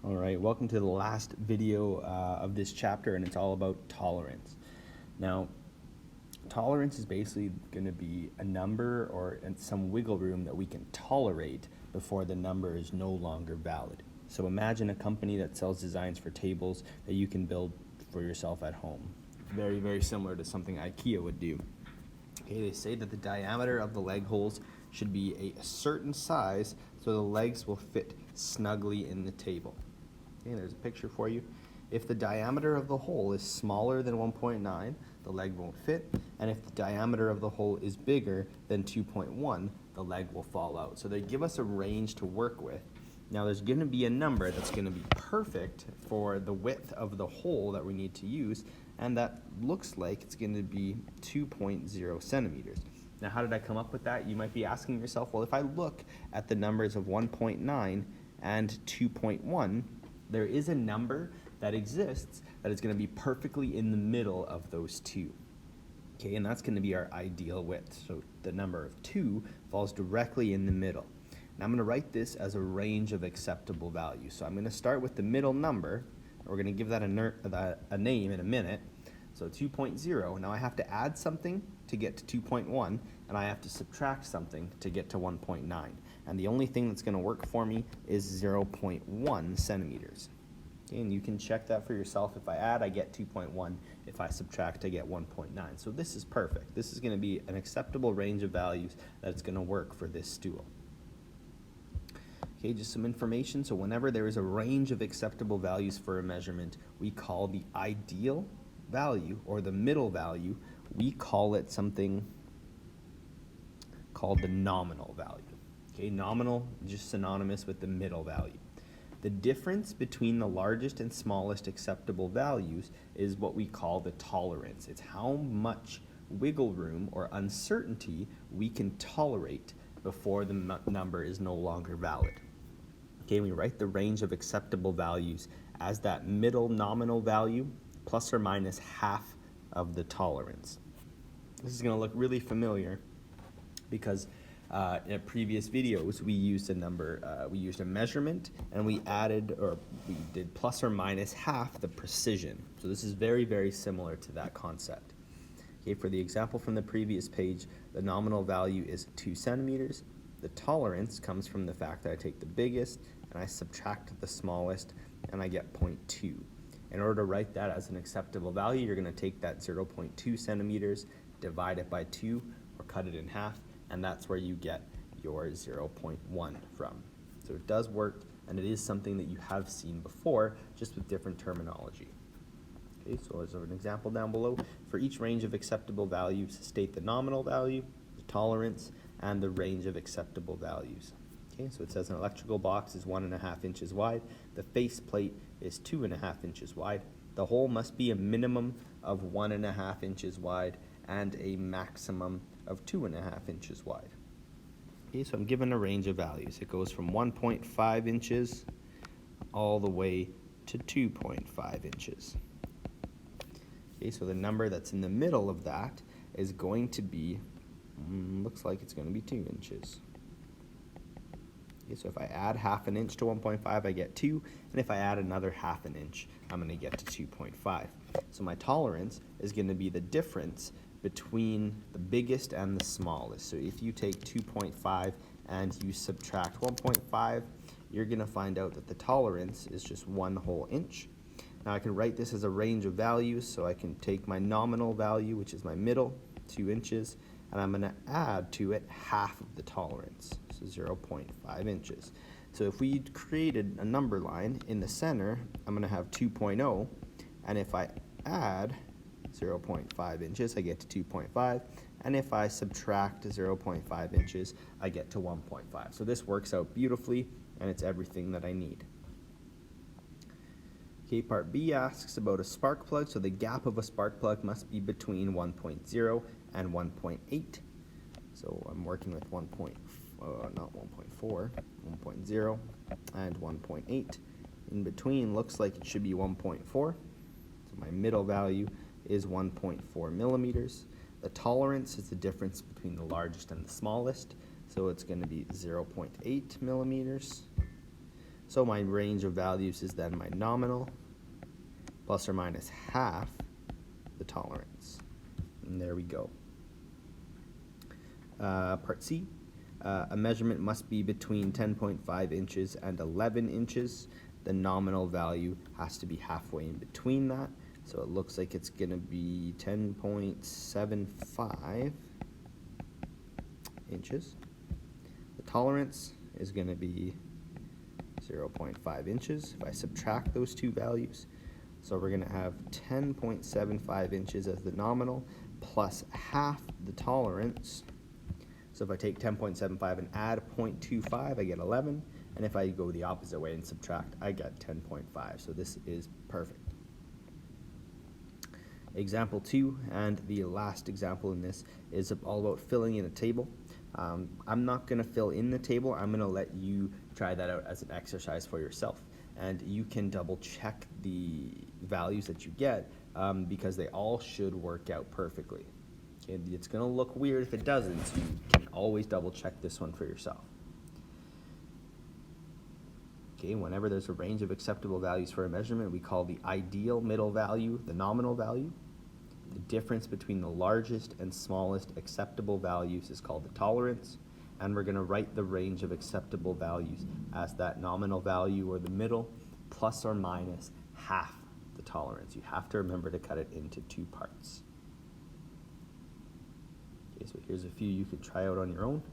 All right, welcome to the last video of this chapter, and it's all about tolerance. Now, tolerance is basically going to be a number or some wiggle room that we can tolerate before the number is no longer valid. So imagine a company that sells designs for tables that you can build for yourself at home. Very, very similar to something IKEA would do. Okay, they say that the diameter of the leg holes should be a certain size so the legs will fit snugly in the table. Okay, there's a picture for you. If the diameter of the hole is smaller than 1.9, the leg won't fit, and if the diameter of the hole is bigger than 2.1, the leg will fall out. So they give us a range to work with. Now there's going to be a number that's going to be perfect for the width of the hole that we need to use, and that looks like it's going to be 2.0 centimeters. Now how did I come up with that? You might be asking yourself, well, if I look at the numbers of 1.9 and 2.1, there is a number that exists that is going to be perfectly in the middle of those two. Okay, and that's going to be our ideal width. So the number of 2 falls directly in the middle. Now I'm going to write this as a range of acceptable values. So I'm going to start with the middle number. We're going to give that a name in a minute. So 2.0, now I have to add something to get to 2.1, and I have to subtract something to get to 1.9. And the only thing that's going to work for me is 0.1 centimeters. Okay, and you can check that for yourself. If I add, I get 2.1. If I subtract, I get 1.9. So this is perfect. This is going to be an acceptable range of values that's going to work for this stool. Okay, just some information. So whenever there is a range of acceptable values for a measurement, we call the ideal value or the middle value, we call it something called the nominal value. Okay, nominal, just synonymous with the middle value. The difference between the largest and smallest acceptable values is what we call the tolerance. It's how much wiggle room or uncertainty we can tolerate before the number is no longer valid. Okay, we write the range of acceptable values as that middle nominal value plus or minus half of the tolerance. This is going to look really familiar because in previous videos we used a number, we used a measurement, and we did plus or minus half the precision. So this is very, very similar to that concept. Okay, for the example from the previous page, the nominal value is 2 centimeters. The tolerance comes from the fact that I take the biggest and I subtract the smallest, and I get 0.2. In order to write that as an acceptable value, you're going to take that 0.2 centimeters, divide it by 2, or cut it in half, and that's where you get your 0.1 from. So it does work, and it is something that you have seen before, just with different terminology. Okay, so as an example down below, for each range of acceptable values, state the nominal value, the tolerance, and the range of acceptable values. Okay, so it says an electrical box is 1.5 inches wide. The face plate is 2.5 inches wide. The hole must be a minimum of 1.5 inches wide and a maximum of 2.5 inches wide. Okay, so I'm given a range of values. It goes from 1.5 inches all the way to 2.5 inches. Okay, so the number that's in the middle of that is going to be, looks like it's going to be 2 inches. Okay, so if I add half an inch to 1.5, I get 2, and if I add another half an inch, I'm going to get to 2.5. So my tolerance is going to be the difference between the biggest and the smallest. So if you take 2.5 and you subtract 1.5, you're going to find out that the tolerance is just 1 whole inch. Now I can write this as a range of values, so I can take my nominal value, which is my middle, 2 inches, and I'm going to add to it half of the tolerance, so 0.5 inches. So if we created a number line in the center, I'm going to have 2.0, and if I add 0.5 inches, I get to 2.5, and if I subtract 0.5 inches, I get to 1.5. So this works out beautifully, and it's everything that I need. Okay, part B asks about a spark plug. So the gap of a spark plug must be between 1.0 and 1.8. So I'm working with 1.0 and 1.8. In between looks like it should be 1.4. So my middle value is 1.4 millimeters. The tolerance is the difference between the largest and the smallest. So it's going to be 0.8 millimeters. So my range of values is then my nominal plus or minus half the tolerance. And there we go. Part C, a measurement must be between 10.5 inches and 11 inches. The nominal value has to be halfway in between that. So it looks like it's going to be 10.75 inches. The tolerance is going to be 0.5 inches if I subtract those two values. So we're going to have 10.75 inches as the nominal plus half the tolerance. So if I take 10.75 and add 0.25, I get 11. And if I go the opposite way and subtract, I get 10.5. So this is perfect. Example 2, and the last example in this, is all about filling in a table. I'm not going to fill in the table. I'm going to let you try that out as an exercise for yourself. And you can double check the values that you get because they all should work out perfectly. Okay, it's going to look weird if it doesn't, so you can always double check this one for yourself. Okay, whenever there's a range of acceptable values for a measurement, we call the ideal middle value the nominal value. The difference between the largest and smallest acceptable values is called the tolerance. And we're going to write the range of acceptable values as that nominal value, or the middle, plus or minus half the tolerance. You have to remember to cut it into two parts. Okay, so here's a few you could try out on your own.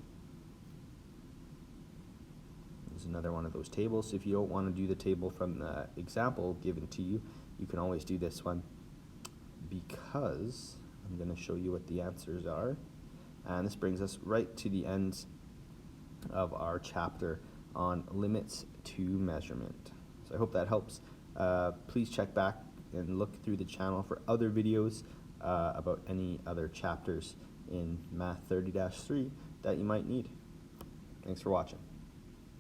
There's another one of those tables. So if you don't want to do the table from the example given to you, you can always do this one, because I'm going to show you what the answers are. And this brings us right to the end of our chapter on limits to measurement. So I hope that helps. Please check back and look through the channel for other videos about any other chapters in Math 30-3 that you might need. Thanks for watching.